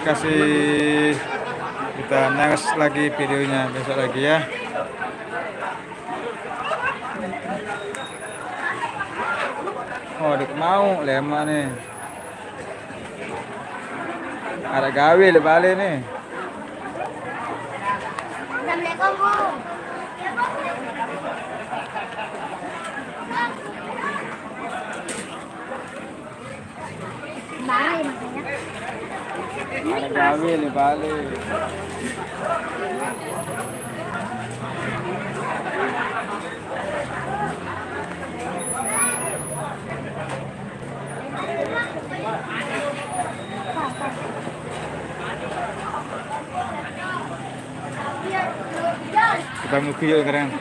kasih. Kita next lagi videonya besok lagi ya. Oh, dik mau lemah nih. Ada gawe le balik nih. Assalamualaikum, Bu. Balik makanya. Ada gawe le balik. Kita mau kuyuk sekarang.